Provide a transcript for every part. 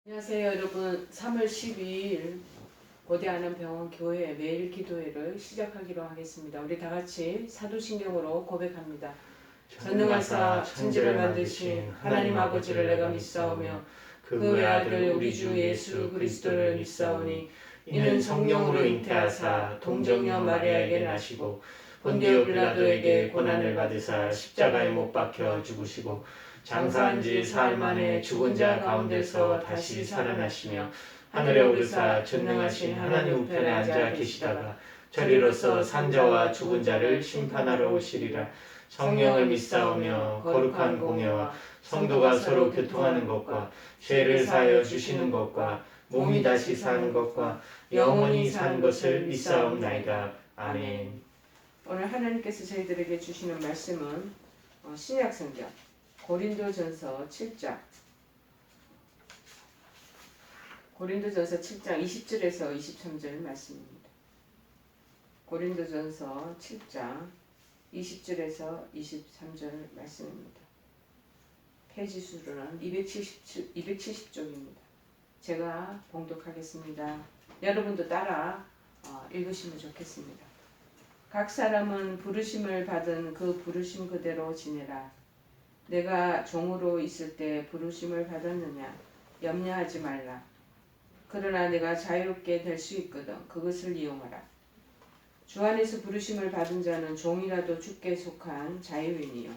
안녕하세요 여러분. 3월 12일 고대하는 병원 교회 매일 기도회를 시작하기로 하겠습니다. 우리 다같이 사도신경으로 고백합니다. 전능하사 천지를 만드신 하나님 아버지를 내가 믿사오며 그 외아들 우리 주 예수 그리스도를 믿사오니 이는 성령으로 잉태하사 동정녀 마리아에게 나시고 본디오 빌라도에게 고난을 받으사 십자가에 못 박혀 죽으시고 장사한 지 사흘 만에 죽은 자 가운데서 다시 살아나시며 하늘에 오르사 전능하신 하나님 우편에 앉아 계시다가 저리로서 산자와 죽은 자를 심판하러 오시리라. 성령을 믿사오며 거룩한 공예와 성도가 서로 교통하는 것과 죄를 사하여 주시는 것과 몸이 다시 사는 것과 영원히 사는 것을 믿사옵나이다. 아멘. 오늘 하나님께서 저희들에게 주시는 말씀은 신약성경 고린도전서 7장 20절에서 23절 말씀입니다. 고린도전서 7장 20절에서 23절 말씀입니다. 페이지 수로는 270쪽입니다. 제가 봉독하겠습니다. 여러분도 따라 읽으시면 좋겠습니다. 각 사람은 부르심을 받은 그 부르심 그대로 지내라. 내가 종으로 있을 때 부르심을 받았느냐 염려하지 말라. 그러나 내가 자유롭게 될 수 있거든 그것을 이용하라. 주 안에서 부르심을 받은 자는 종이라도 주께 속한 자유인이요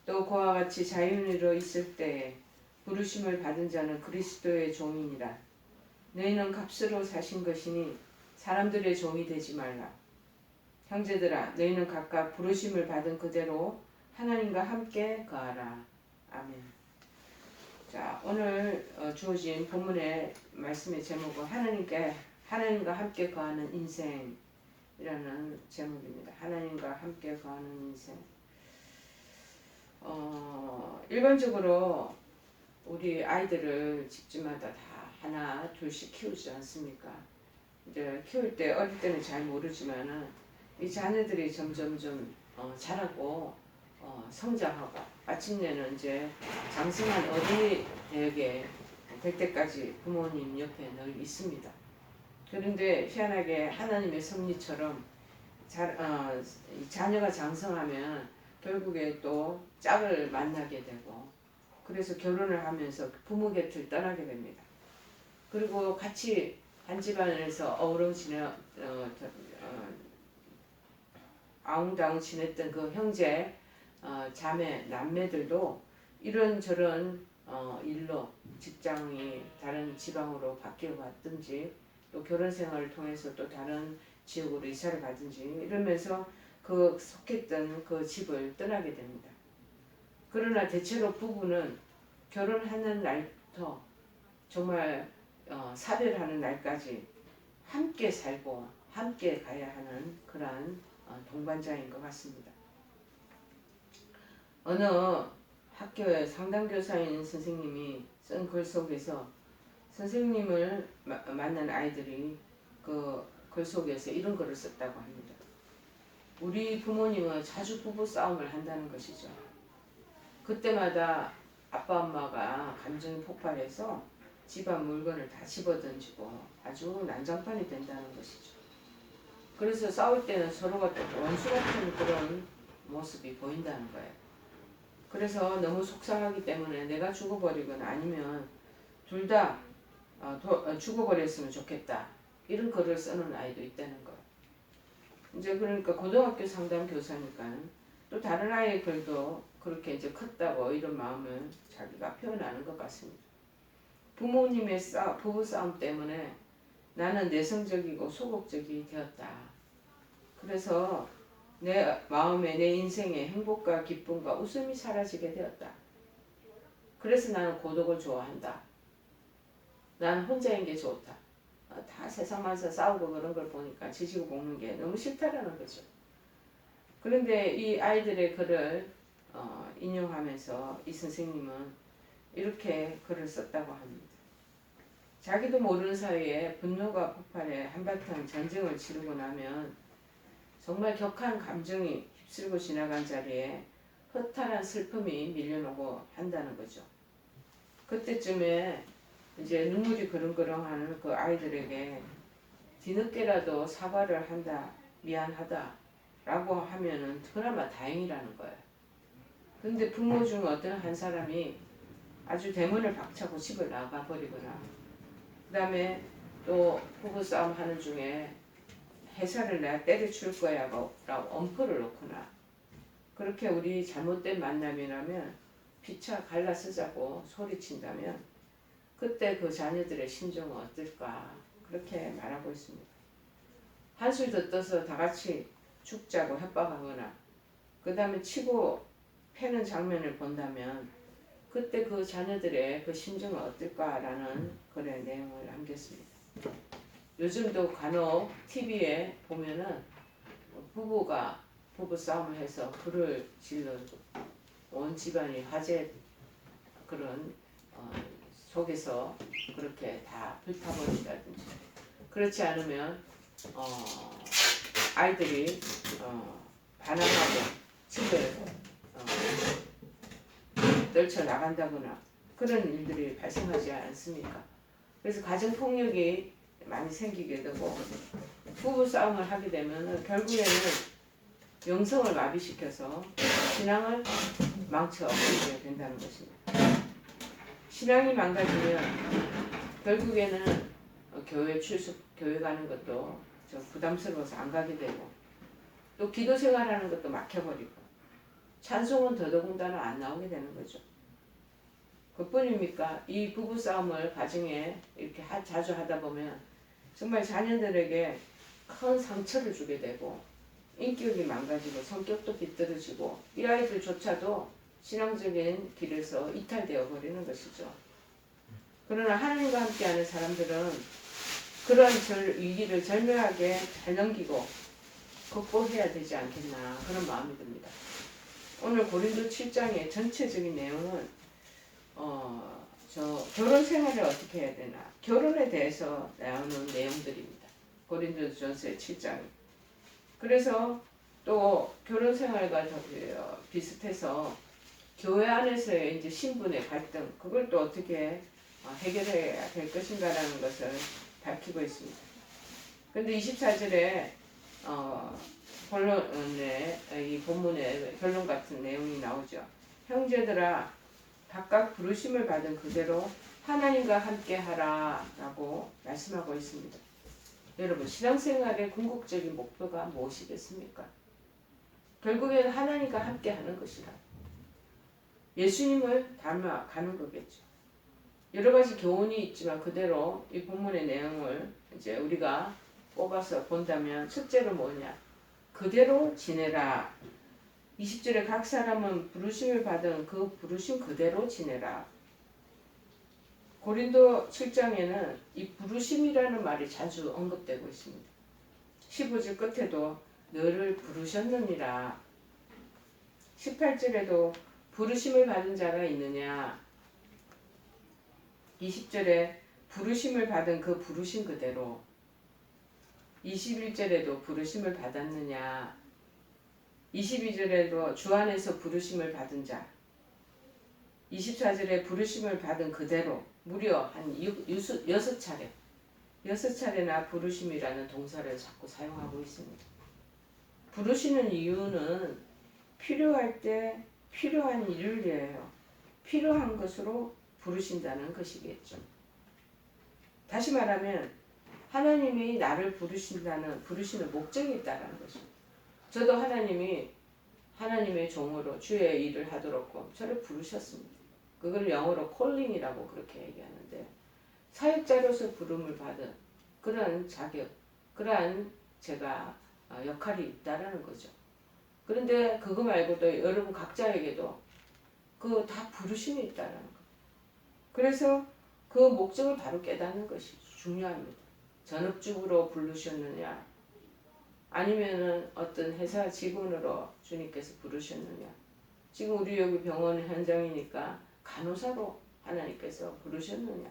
또 그와 같이 자유인으로 있을 때에 부르심을 받은 자는 그리스도의 종이니라. 너희는 값으로 사신 것이니 사람들의 종이 되지 말라. 형제들아 너희는 각각 부르심을 받은 그대로 하나님과 함께 거하라. 아멘. 자, 오늘 주어진 본문의 말씀의 제목은 하나님과 함께 거하는 인생이라는 제목입니다. 하나님과 함께 거하는 인생. 일반적으로 우리 아이들을 집집마다 다 하나 둘씩 키우지 않습니까? 이제 키울 때 어릴 때는 잘 모르지만은 이 자녀들이 점점 자라고 성장하고 마침내는 이제 장성한 어린이 대역에 될 때까지 부모님 옆에 늘 있습니다. 그런데 희한하게 하나님의 섭리처럼 자녀가 장성하면 결국에 또 짝을 만나게 되고 그래서 결혼을 하면서 부모 곁을 떠나게 됩니다. 그리고 같이 한 집안에서 어우러지는 아웅다웅 지냈던 그 형제, 자매, 남매들도 이런저런 일로 직장이 다른 지방으로 바뀌어 갔든지 또 결혼 생활을 통해서 또 다른 지역으로 이사를 가든지 이러면서 그 속했던 그 집을 떠나게 됩니다. 그러나 대체로 부부는 결혼하는 날부터 정말 사별하는 날까지 함께 살고 함께 가야 하는 그러한 동반자인 것 같습니다. 어느 학교의 상담교사인 선생님이 쓴 글 속에서 선생님을 만난 아이들이 그 글 속에서 이런 글을 썼다고 합니다. 우리 부모님은 자주 부부 싸움을 한다는 것이죠. 그때마다 아빠 엄마가 감정이 폭발해서 집안 물건을 다 집어던지고 아주 난장판이 된다는 것이죠. 그래서 싸울 때는 서로가 원수 같은 그런 모습이 보인다는 거예요. 그래서 너무 속상하기 때문에 내가 죽어버리거나 아니면 둘 다 죽어버렸으면 좋겠다. 이런 글을 써놓은 아이도 있다는 거예요. 이제 그러니까 고등학교 상담 교사니까 또 다른 아이의 글도 그렇게 이제 컸다고 이런 마음을 자기가 표현하는 것 같습니다. 부모님의 부부싸움 때문에 나는 내성적이고 소극적이 되었다. 그래서 내 마음에 내 인생에 행복과 기쁨과 웃음이 사라지게 되었다. 그래서 나는 고독을 좋아한다. 나는 혼자인 게 좋다. 다 세상만서 싸우고 그런 걸 보니까 지지고 볶는 게 너무 싫다라는 거죠. 그런데 이 아이들의 글을 인용하면서 이 선생님은 이렇게 글을 썼다고 합니다. 자기도 모르는 사이에 분노가 폭발해 한바탕 전쟁을 치르고 나면 정말 격한 감정이 휩쓸고 지나간 자리에 허탈한 슬픔이 밀려오고 한다는 거죠. 그때쯤에 이제 눈물이 그렁그렁하는 그 아이들에게 뒤늦게라도 사과를 한다, 미안하다 라고 하면은 그나마 다행이라는 거예요. 근데 부모 중 어떤 한 사람이 아주 대문을 박차고 집을 나가버리거나 그 다음에 또 부부싸움 하는 중에 회사를 내가 때려칠 거야 라고 엄포를 놓거나 그렇게 우리 잘못된 만남이라면 피차 갈라 쓰자고 소리친다면 그때 그 자녀들의 심정은 어떨까 그렇게 말하고 있습니다. 한술 더 떠서 다 같이 죽자고 협박하거나 그 다음에 치고 패는 장면을 본다면 그때 그 자녀들의 그 심정은 어떨까라는 그런 내용을 남겼습니다. 요즘도 간혹 TV에 보면은 부부가 부부싸움을 해서 불을 질러도 온 집안이 화재 그런 속에서 그렇게 다 불타버린다든지 그렇지 않으면 아이들이 반항하고 집을 떨쳐나간다거나 그런 일들이 발생하지 않습니까? 그래서 가정폭력이 많이 생기게 되고 부부싸움을 하게 되면 결국에는 영성을 마비시켜서 신앙을 망쳐버리게 된다는 것입니다. 신앙이 망가지면 결국에는 교회 가는 것도 부담스러워서 안 가게 되고 또 기도 생활하는 것도 막혀버리고 찬송은 더더군다나 안 나오게 되는 거죠. 그뿐입니까? 이 부부싸움을 가정에 이렇게 자주 하다 보면 정말 자녀들에게 큰 상처를 주게 되고 인격이 망가지고 성격도 비뚤어지고 이 아이들조차도 신앙적인 길에서 이탈되어 버리는 것이죠. 그러나 하나님과 함께하는 사람들은 그런 위기를 절묘하게 잘 넘기고 극복해야 되지 않겠나 그런 마음이 듭니다. 오늘 고린도 7장의 전체적인 내용은 결혼 생활을 어떻게 해야 되나 결혼에 대해서 나오는 내용들입니다. 고린도전서의 7장. 그래서 또 결혼 생활과 비슷해서 교회 안에서의 이제 신분의 갈등 그걸 또 어떻게 해결해야 될 것인가라는 것을 밝히고 있습니다. 그런데 24절에 본론에 이 본문에 결론 같은 내용이 나오죠. 형제들아 각각 부르심을 받은 그대로 하나님과 함께하라 라고 말씀하고 있습니다. 여러분 신앙생활의 궁극적인 목표가 무엇이겠습니까? 결국에는 하나님과 함께하는 것이다. 예수님을 닮아가는 거겠죠. 여러 가지 교훈이 있지만 그대로 이 본문의 내용을 이제 우리가 뽑아서 본다면 첫째로 뭐냐? 그대로 지내라. 20절에 각 사람은 부르심을 받은 그 부르심 그대로 지내라. 고린도 7장에는 이 부르심이라는 말이 자주 언급되고 있습니다. 15절 끝에도 너를 부르셨느니라. 18절에도 부르심을 받은 자가 있느냐. 20절에 부르심을 받은 그 부르심 그대로. 21절에도 부르심을 받았느냐. 22절에도 주 안에서 부르심을 받은 자. 24절에 부르심을 받은 그대로 무려 한 6차례 6차례나 부르심이라는 동사를 자꾸 사용하고 있습니다. 부르시는 이유는 필요할 때 필요한 일을 위하여 필요한 것으로 부르신다는 것이겠죠. 다시 말하면 하나님이 나를 부르시는 목적이 있다는 것입니다. 저도 하나님이 하나님의 종으로 주의 일을 하도록 저를 부르셨습니다. 그걸 영어로 콜링이라고 그렇게 얘기하는데 사역자로서 부름을 받은 그런 자격, 그러한 제가 역할이 있다라는 거죠. 그런데 그거 말고도 여러분 각자에게도 그 다 부르심이 있다라는 거. 그래서 그 목적을 바로 깨닫는 것이 중요합니다. 전업주부로 부르셨느냐, 아니면은 어떤 회사 직원으로 주님께서 부르셨느냐. 지금 우리 여기 병원 현장이니까 간호사로 하나님께서 부르셨느냐,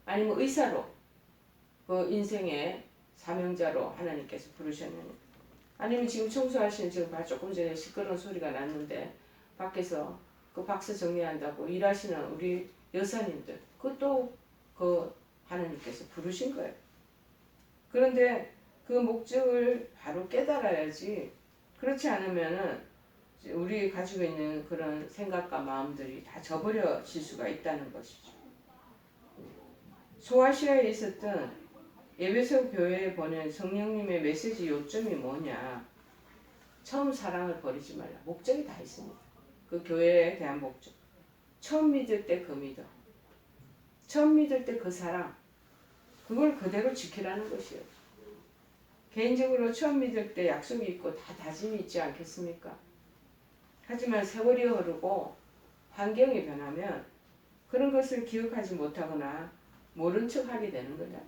아니면 의사로 그 인생의 사명자로 하나님께서 부르셨느냐, 아니면 지금 청소하시는 지금 조금 전에 시끄러운 소리가 났는데 밖에서 그 박스 정리한다고 일하시는 우리 여사님들 그것도 그 하나님께서 부르신 거예요. 그런데 그 목적을 바로 깨달아야지, 그렇지 않으면은 우리 가지고 있는 그런 생각과 마음들이 다 저버려질 수가 있다는 것이죠. 소아시아에 있었던 에베소 교회에 보낸 성령님의 메시지 요점이 뭐냐. 처음 사랑을 버리지 말라. 목적이 다 있습니다. 그 교회에 대한 목적. 처음 믿을 때 그 믿음. 처음 믿을 때 그 사랑. 그걸 그대로 지키라는 것이에요. 개인적으로 처음 믿을 때 약속이 있고 다 다짐이 있지 않겠습니까? 하지만 세월이 흐르고 환경이 변하면 그런 것을 기억하지 못하거나 모른 척 하게 되는 거다.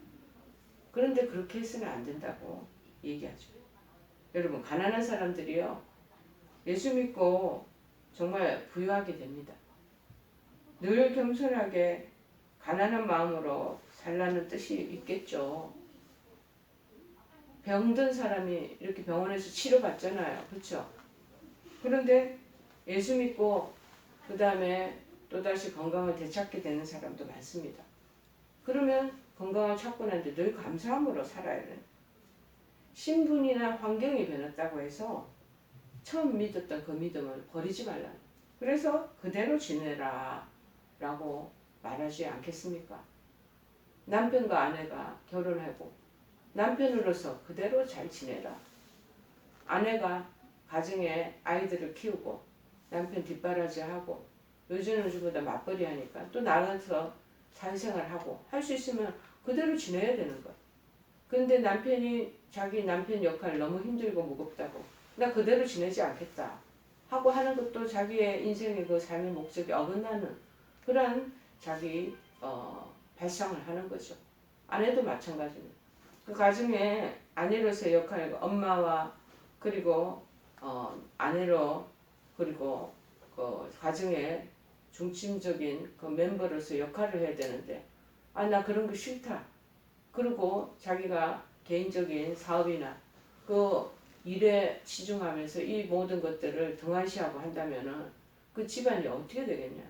그런데 그렇게 해서는 안 된다고 얘기하죠. 여러분, 가난한 사람들이요, 예수 믿고 정말 부유하게 됩니다. 늘 겸손하게 가난한 마음으로 살라는 뜻이 있겠죠. 병든 사람이 이렇게 병원에서 치료받잖아요. 그렇죠? 그런데 예수 믿고 그 다음에 또다시 건강을 되찾게 되는 사람도 많습니다. 그러면 건강을 찾고 난데 늘 감사함으로 살아야 돼요. 신분이나 환경이 변했다고 해서 처음 믿었던 그 믿음을 버리지 말라. 그래서 그대로 지내라 라고 말하지 않겠습니까? 남편과 아내가 결혼하고 남편으로서 그대로 잘 지내라. 아내가 가정에 아이들을 키우고 남편 뒷바라지하고 요즘보다 맞벌이 하니까 또 나가서 사회생활하고 할 수 있으면 그대로 지내야 되는 거야. 그런데 남편이 자기 남편 역할 너무 힘들고 무겁다고 나 그대로 지내지 않겠다 하고 하는 것도 자기의 인생의 그 삶의 목적이 어긋나는 그러한 자기 발상을 하는 거죠. 아내도 마찬가지입니다. 그 가정에 아내로서의 역할, 엄마와 그리고 아내로 그리고 그 가정의 중심적인 그 멤버로서 역할을 해야 되는데 나 그런 거 싫다. 그리고 자기가 개인적인 사업이나 그 일에 치중하면서 이 모든 것들을 등한시하고 한다면은 그 집안이 어떻게 되겠냐.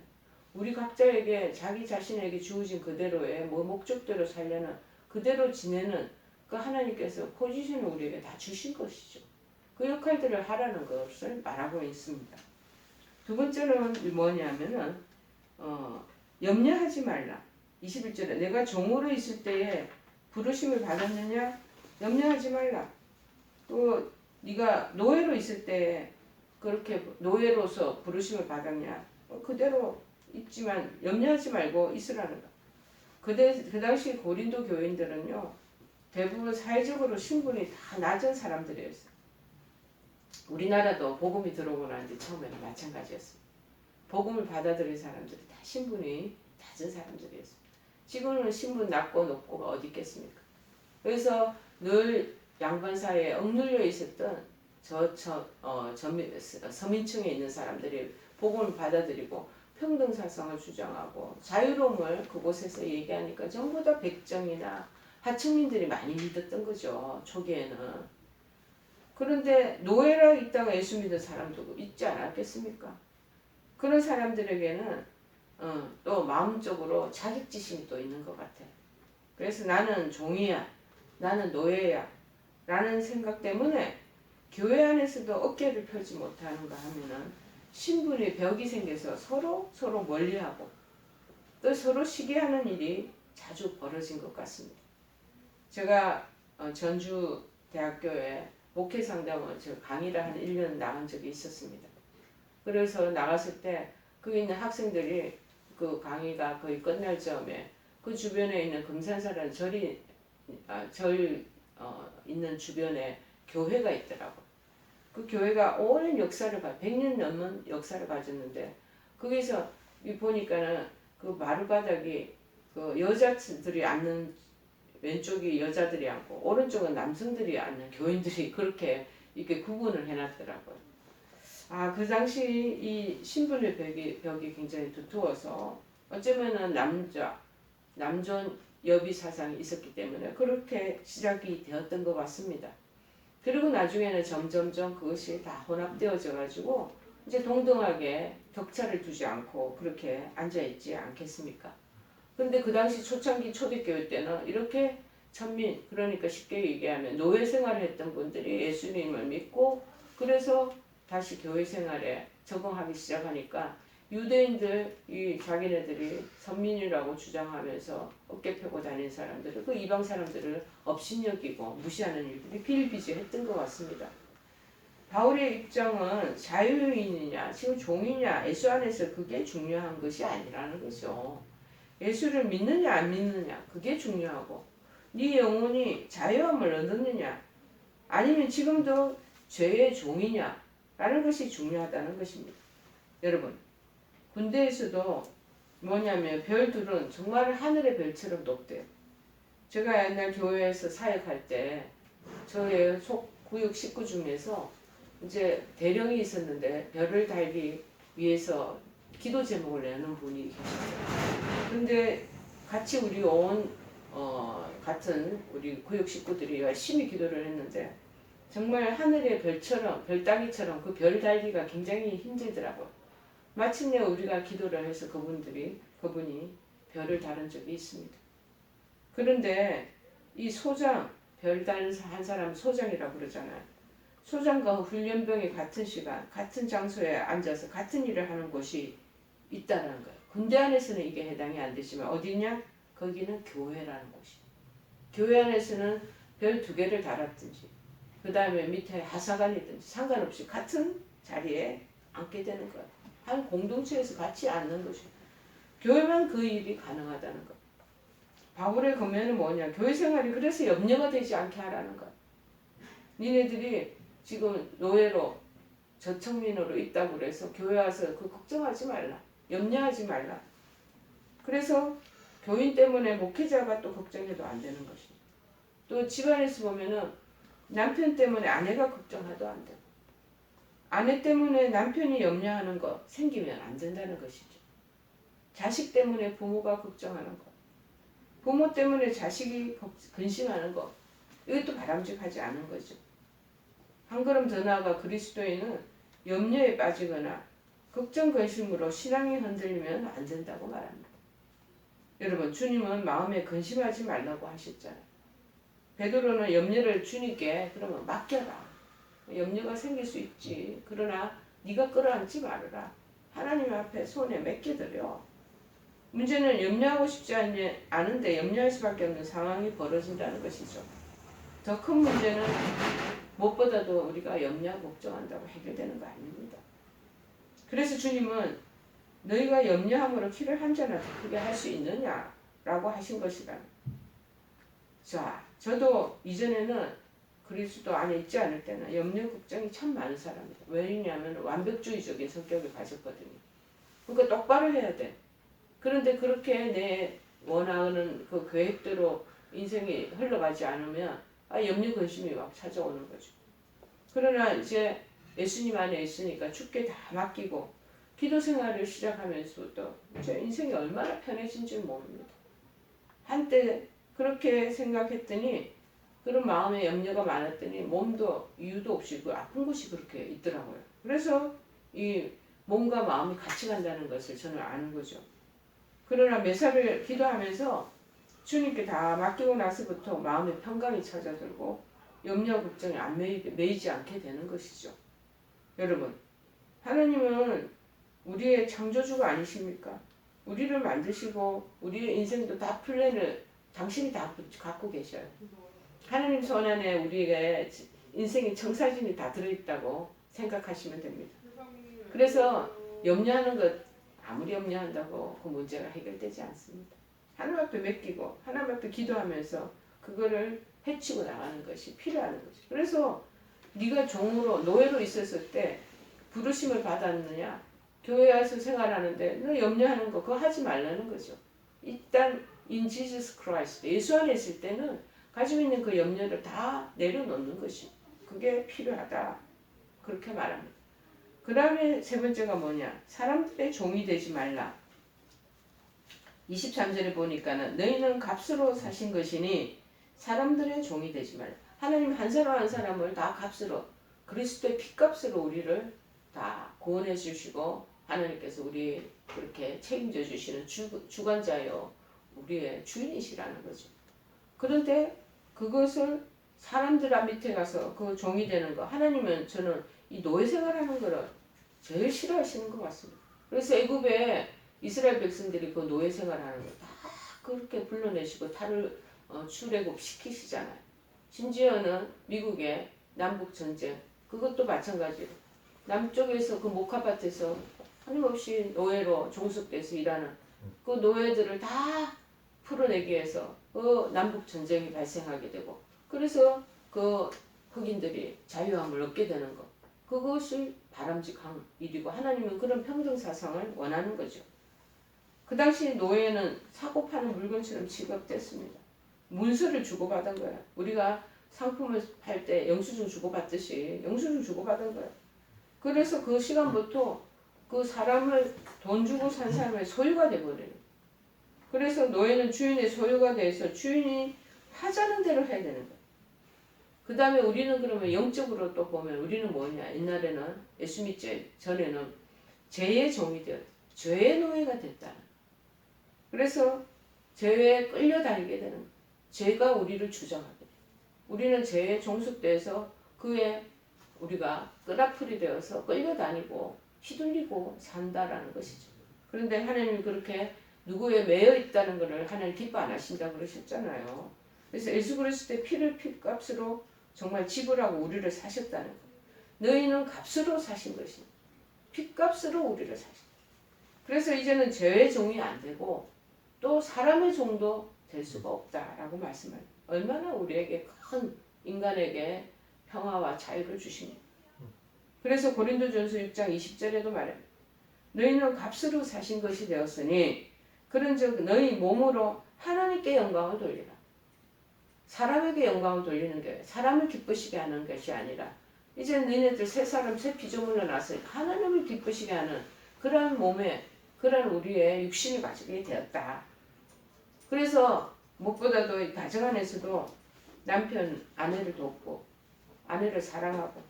우리 각자에게 자기 자신에게 주어진 그대로의 목적대로 살려는 그대로 지내는 그 하나님께서 포지션을 우리에게 다 주신 것이죠. 그 역할들을 하라는 것을 말하고 있습니다. 두 번째는 뭐냐면은 염려하지 말라. 21절에 내가 종으로 있을 때에 부르심을 받았느냐? 염려하지 말라. 또 네가 노예로 있을 때 그렇게 노예로서 부르심을 받았냐? 그대로 있지만 염려하지 말고 있으라는 거. 그 당시 고린도 교인들은요, 대부분 사회적으로 신분이 다 낮은 사람들이었어요. 우리나라도 복음이 들어오고 난 뒤 처음에는 마찬가지였습니다. 복음을 받아들인 사람들이 다 신분이 낮은 사람들이었습니다. 지금은 신분 낮고 높고가 어디 있겠습니까? 그래서 늘 양반 사이에 억눌려 있었던 서민층에 있는 사람들이 복음을 받아들이고 평등사상을 주장하고 자유로움을 그곳에서 얘기하니까 전부 다 백정이나 하층민들이 많이 믿었던 거죠. 초기에는. 그런데 노예라 있다가 예수 믿은 사람도 있지 않았겠습니까? 그런 사람들에게는 또 마음적으로 자격지심이 또 있는 것 같아요. 그래서 나는 종이야, 나는 노예야 라는 생각 때문에 교회 안에서도 어깨를 펴지 못하는가 하면은 신분의 벽이 생겨서 서로 멀리하고 또 서로 시기하는 일이 자주 벌어진 것 같습니다. 제가 전주 대학교에 목회 상담을 제가 강의를 한 1년 나간 적이 있었습니다. 그래서 나갔을 때 거기 있는 학생들이 그 강의가 거의 끝날 즈음에 그 주변에 있는 금산사라는 절이 있는 주변에 교회가 있더라고. 그 교회가 오랜 역사를 100년 넘는 역사를 가졌는데 거기서 보니까는 그 마루바닥이 그 여자들이 앉는 왼쪽이 여자들이 앉고 오른쪽은 남성들이 앉는 교인들이 그렇게 이렇게 구분을 해놨더라고요. 그 당시 이 신분의 벽이 굉장히 두터워서 어쩌면은 남존 여비 사상이 있었기 때문에 그렇게 시작이 되었던 것 같습니다. 그리고 나중에는 점점점 그것이 다 혼합되어져 가지고 이제 동등하게 격차를 두지 않고 그렇게 앉아있지 않겠습니까? 근데 그 당시 초창기 초대교회 때는 이렇게 천민, 그러니까 쉽게 얘기하면 노예 생활을 했던 분들이 예수님을 믿고 그래서 다시 교회 생활에 적응하기 시작하니까 유대인들, 이 자기네들이 선민이라고 주장하면서 어깨 펴고 다니는 사람들을 그 이방 사람들을 업신여기고 무시하는 일들이 비일비재했던 것 같습니다. 바울의 입장은 자유인이냐 지금 종이냐 예수 안에서 그게 중요한 것이 아니라는 거죠. 예수를 믿느냐 안 믿느냐 그게 중요하고 네 영혼이 자유함을 얻느냐 아니면 지금도 죄의 종이냐 라는 것이 중요하다는 것입니다. 여러분 군대에서도 뭐냐면 별들은 정말 하늘의 별처럼 높대요. 제가 옛날 교회에서 사역할 때 저의 속 구역 식구 중에서 이제 대령이 있었는데 별을 달기 위해서 기도 제목을 내는 분이 계셨어요. 근데 같이 우리 같은 우리 구역 식구들이 열심히 기도를 했는데 정말 하늘의 별처럼 별따기처럼 그 별 달기가 굉장히 힘들더라고요. 마침내 우리가 기도를 해서 그분이 별을 다룬 적이 있습니다. 그런데 이 소장, 별 다른 한 사람 소장이라고 그러잖아요. 소장과 훈련병이 같은 시간, 같은 장소에 앉아서 같은 일을 하는 곳이 있다는 거예요. 군대 안에서는 이게 해당이 안 되지만 어디냐? 거기는 교회라는 곳이. 교회 안에서는 별 2개를 달았든지 그 다음에 밑에 하사관이든지 상관없이 같은 자리에 앉게 되는 거예요. 한 공동체에서 같이 앉는 것이 교회만 그 일이 가능하다는 것. 바울의 권면은 뭐냐? 교회 생활이 그래서 염려가 되지 않게 하라는 것. 니네들이 지금 노예로 저청민으로 있다고 그래서 교회 와서 그 걱정하지 말라. 염려하지 말라. 그래서 교인 때문에 목회자가 또 걱정해도 안 되는 것이죠. 또 집안에서 보면은 남편 때문에 아내가 걱정해도 안 되고 아내 때문에 남편이 염려하는 거 생기면 안 된다는 것이죠. 자식 때문에 부모가 걱정하는 거 부모 때문에 자식이 근심하는 거 이것도 바람직하지 않은 거죠. 한 걸음 더 나아가 그리스도인은 염려에 빠지거나 걱정 근심으로 신앙이 흔들리면 안 된다고 말합니다. 여러분 주님은 마음에 근심하지 말라고 하셨잖아요. 베드로는 염려를 주님께 그러면 맡겨라. 염려가 생길 수 있지. 그러나 네가 끌어안지 말아라. 하나님 앞에 손에 맡겨드려. 문제는 염려하고 싶지 않은데 염려할 수밖에 없는 상황이 벌어진다는 것이죠. 더 큰 문제는 무엇보다도 우리가 염려하고 걱정한다고 해결되는 거 아닙니다. 그래서 주님은 너희가 염려함으로 키를 한 잔이라도 크게 할 수 있느냐라고 하신 것이다. 자, 저도 이전에는 그리스도 안에 있지 않을 때는 염려 걱정이 참 많은 사람이다. 왜냐하면 완벽주의적인 성격을 가졌거든요. 그러니까 똑바로 해야 돼. 그런데 그렇게 내 원하는 그 계획대로 인생이 흘러가지 않으면 염려 근심이 막 찾아오는 거죠. 그러나 이제 예수님 안에 있으니까 주께 다 맡기고 기도 생활을 시작하면서부터 제 인생이 얼마나 편해진 줄 모릅니다. 한때 그렇게 생각했더니 그런 마음에 염려가 많았더니 몸도 이유도 없이 그 아픈 곳이 그렇게 있더라고요. 그래서 이 몸과 마음이 같이 간다는 것을 저는 아는 거죠. 그러나 매사를 기도하면서 주님께 다 맡기고 나서부터 마음의 평강이 찾아들고 염려 걱정이 안 매이지 않게 되는 것이죠. 여러분, 하나님은 우리의 창조주가 아니십니까? 우리를 만드시고 우리의 인생도 다 플랜을 당신이 다 갖고 계셔요. 하나님 손 안에 우리의 인생의 청사진이 다 들어있다고 생각하시면 됩니다. 그래서 염려하는 것 아무리 염려한다고 그 문제가 해결되지 않습니다. 하나님 앞에 맡기고 하나님 앞에 기도하면서 그거를 해치고 나가는 것이 필요한 거죠. 그래서 네가 종으로 노예로 있었을 때 부르심을 받았느냐? 교회 와서 생활하는데 너 염려하는 거 그거 하지 말라는 거죠. 일단 in Jesus Christ 예수 안에 있을 때는 가지고 있는 그 염려를 다 내려놓는 것이 그게 필요하다. 그렇게 말합니다. 그 다음에 세 번째가 뭐냐? 사람들의 종이 되지 말라. 23절에 보니까는 너희는 값으로 사신 것이니 사람들의 종이 되지 말라. 하나님 한 사람 한 사람을 다 값으로 그리스도의 피값으로 우리를 다 구원해 주시고 하나님께서 우리 그렇게 책임져 주시는 주관자요 우리의 주인이시라는 거죠. 그런데 그것을 사람들 밑에 가서 그 종이 되는 거, 하나님은 저는 이 노예 생활하는 거를 제일 싫어하시는 것 같습니다. 그래서 애굽에 이스라엘 백성들이 그 노예 생활하는 거 다 그렇게 불러내시고 탈을 출애굽 시키시잖아요. 심지어는 미국의 남북 전쟁 그것도 마찬가지로 남쪽에서 그 목화밭에서 끊임없이 노예로 종속돼서 일하는 그 노예들을 다 풀어내기 위해서 그 남북 전쟁이 발생하게 되고 그래서 그 흑인들이 자유함을 얻게 되는 것 그것이 바람직한 일이고 하나님은 그런 평등 사상을 원하는 거죠. 그 당시 노예는 사고 파는 물건처럼 취급됐습니다. 문서를 주고받은 거야. 우리가 상품을 팔 때 영수증 주고받듯이 영수증 주고받은 거야. 그래서 그 시간부터 그 사람을 돈 주고 산 사람의 소유가 돼버려요. 그래서 노예는 주인의 소유가 돼서 주인이 하자는 대로 해야 되는 거야. 그 다음에 우리는 그러면 영적으로 또 보면 우리는 뭐냐. 옛날에는 예수 믿기 전에는 죄의 종이 되었다. 죄의 노예가 됐다. 그래서 죄에 끌려다니게 되는 거야. 죄가 우리를 주장하게 돼. 우리는 죄에 종속돼서 그에 우리가 끄라풀이 되어서 끌려다니고 휘둘리고 산다라는 것이죠. 그런데 하나님이 그렇게 누구에 매여 있다는 것을 하나님 기뻐 안 하신다고 그러셨잖아요. 그래서 예수 그리스도의 피를 피값으로 정말 지불하고 우리를 사셨다는 거예요. 너희는 값으로 사신 것입니다. 피값으로 우리를 사신 거예요. 그래서 이제는 죄의 종이 안 되고 또 사람의 종도 될 수가 없다라고 말씀합니다. 얼마나 우리에게 큰 인간에게 평화와 자유를 주십니까? 그래서 고린도전서 6장 20절에도 말합니다. 너희는 값으로 사신 것이 되었으니 그런즉 너희 몸으로 하나님께 영광을 돌리라. 사람에게 영광을 돌리는 게 사람을 기쁘시게 하는 것이 아니라 이제 너희네들 새 사람 새 피조물로 나서니까 하나님을 기쁘시게 하는 그러한 몸에 그러한 우리의 육신이 가지게 되었다. 그래서 무엇보다도 이 가정 안에서도 남편 아내를 돕고 아내를 사랑하고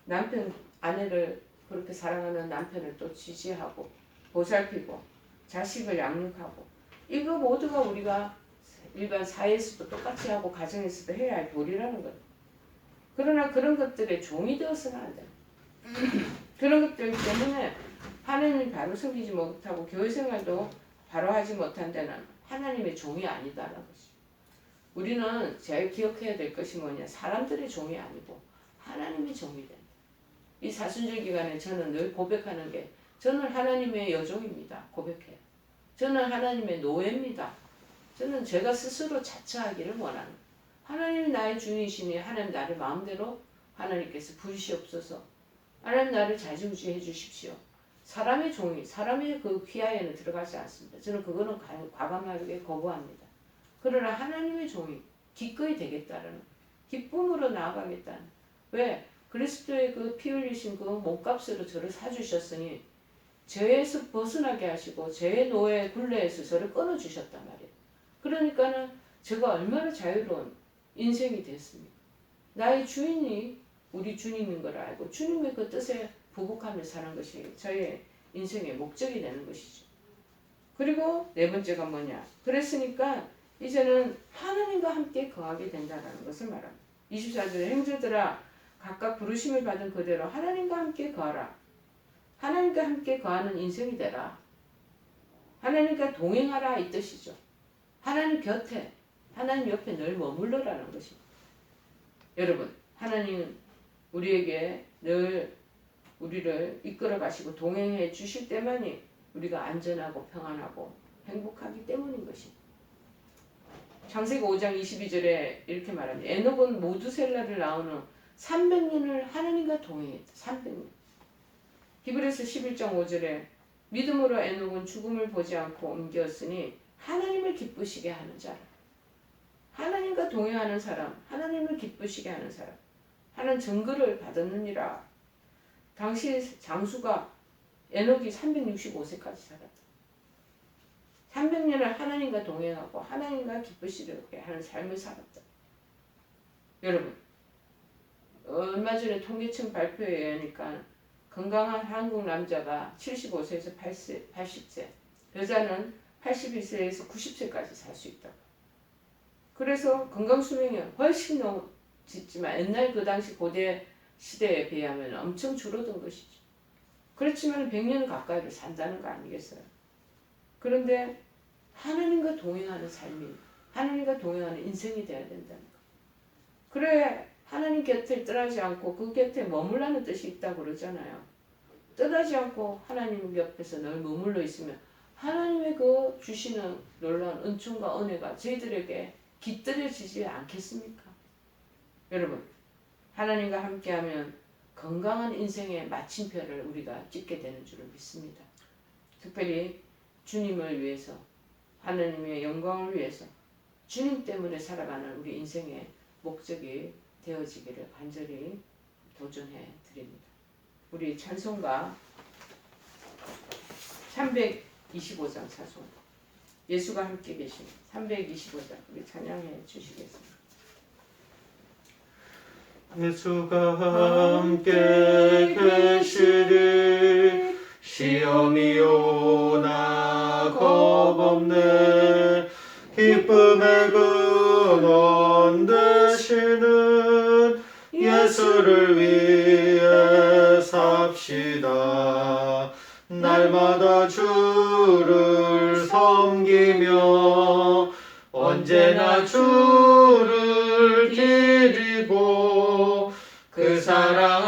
남편 아내를 그렇게 사랑하는 남편을 또 지지하고 보살피고 자식을 양육하고 이거 모두가 우리가 일반 사회에서도 똑같이 하고 가정에서도 해야 할 도리라는 거예요. 그러나 그런 것들의 종이 되어서는 안 돼요. 그런 것들 때문에 하나님이 바로 섬기지 못하고 교회 생활도 바로 하지 못한 데는 하나님의 종이 아니다라는 것이죠. 우리는 제일 기억해야 될 것이 뭐냐. 사람들의 종이 아니고 하나님의 종이 된다. 이 사순절 기간에 저는 늘 고백하는 게 저는 하나님의 여종입니다. 고백해요. 저는 하나님의 노예입니다. 저는 제가 스스로 자처하기를 원하는 거예요. 하나님이 나의 주인이시니 하나님 나를 마음대로 하나님께서 부르시옵소서. 하나님 나를 자주지해 주십시오. 사람의 종이 사람의 그 휘하에는 들어가지 않습니다. 저는 그거는 과감하게 거부합니다. 그러나 하나님의 종이 기꺼이 되겠다는 기쁨으로 나아가겠다는 왜? 그리스도의 그 피 흘리신 그 몸값으로 저를 사주셨으니 죄에서 벗어나게 하시고 죄의 노예 굴레에서 저를 끊어주셨단 말이에요. 그러니까는 제가 얼마나 자유로운 인생이 됐습니까? 나의 주인이 우리 주님인 걸 알고 주님의 그 뜻에 부복하며 사는 것이 저의 인생의 목적이 되는 것이죠. 그리고 네 번째가 뭐냐? 그랬으니까 이제는 하나님과 함께 거하게 된다는 것을 말합니다. 24절에 형제들아 각각 부르심을 받은 그대로 하나님과 함께 거하라. 하나님과 함께 거하는 인생이 되라. 하나님과 동행하라 이 뜻이죠. 하나님 곁에 하나님 옆에 늘 머물러라는 것입니다. 여러분 하나님은 우리에게 늘 우리를 이끌어 가시고 동행해 주실 때만이 우리가 안전하고 평안하고 행복하기 때문인 것입니다. 창세기 5장 22절에 이렇게 말합니다. 에녹은 모두셀라를 낳은 후 300년을 하나님과 동행했다. 300년. 히브리서 11장 5절에 믿음으로 에녹은 죽음을 보지 않고 옮겼으니 하나님을 기쁘시게 하는 자라. 하나님과 동행하는 사람, 하나님을 기쁘시게 하는 사람, 하는 증거를 받았느니라. 당시 장수가 에녹이 365세까지 살았다. 300년을 하나님과 동행하고 하나님과 기쁘시게 하는 삶을 살았다. 여러분, 얼마 전에 통계청 발표에 의하니까 건강한 한국 남자가 75세에서 80세, 여자는 81세에서 90세까지 살 수 있다고. 그래서 건강수명이 훨씬 넘지만 옛날 그 당시 고대 시대에 비하면 엄청 줄어든 것이죠. 그렇지만 100년 가까이를 산다는 거 아니겠어요? 그런데 하나님과 동행하는 삶이, 하나님과 동행하는 인생이 돼야 된다는 거. 그래 하나님 곁을 떠나지 않고 그 곁에 머물라는 뜻이 있다고 그러잖아요. 떠나지 않고 하나님 옆에서 늘 머물러 있으면 하나님의 그 주시는 놀라운 은총과 은혜가 저희들에게 깃들여지지 않겠습니까? 여러분, 하나님과 함께하면 건강한 인생의 마침표를 우리가 찍게 되는 줄을 믿습니다. 특별히 주님을 위해서, 하나님의 영광을 위해서 주님 때문에 살아가는 우리 인생의 목적이 되어지기를 간절히 도전해 드립니다. 우리 찬송가 325장 찬송, 예수가 함께 계신 325장 우리 찬양해 주시겠습니다. 예수가 함께 계시리 시험이 오나 겁없네 기쁨의 근원 되시는 예수를 위해 삽시다. 날마다 주를 섬기며 언제나 주를 기리고 그 사랑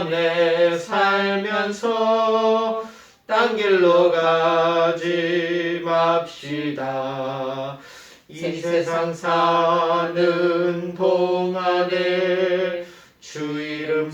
안에 살면서 딴 길로 가지 맙시다. 이 세상 사는 동안에 주 이름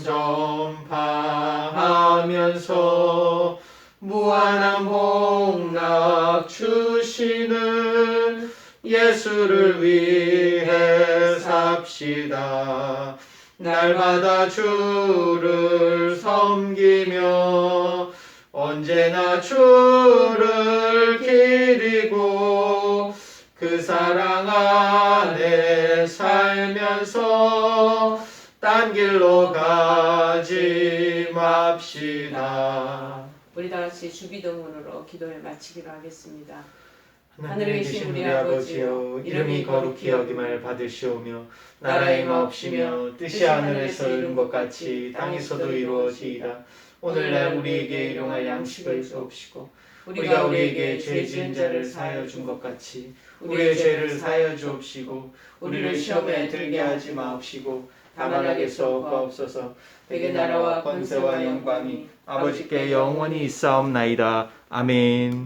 전파하면서 무한한 복락 주시는 예수를 위해 삽시다. 날마다 주를 섬기며 언제나 주를 기리고 그 사랑 안에 살면서 딴 길로 가지 맙시다. 우리 다 같이 주기도문으로 기도를 마치기로 하겠습니다. 하늘에 계신 우리 아버지여, 이름이 거룩히 여김을 받으시오며 나라의 마옵시며 뜻이 하늘에서 이룬 것 같이 땅에서도 이루어지이다. 오늘날 우리에게 일용할 양식을 주옵시고 우리가 우리에게 죄 지은 자를 사하여 준 것 같이 우리의 죄를 사하여 주옵시고 우리를 시험에 들게 하지 마옵시고 다만 악에서 구하옵소서. 대개 나라와 권세와 영광이 아버지께 영원히 있사옵나이다. 아멘.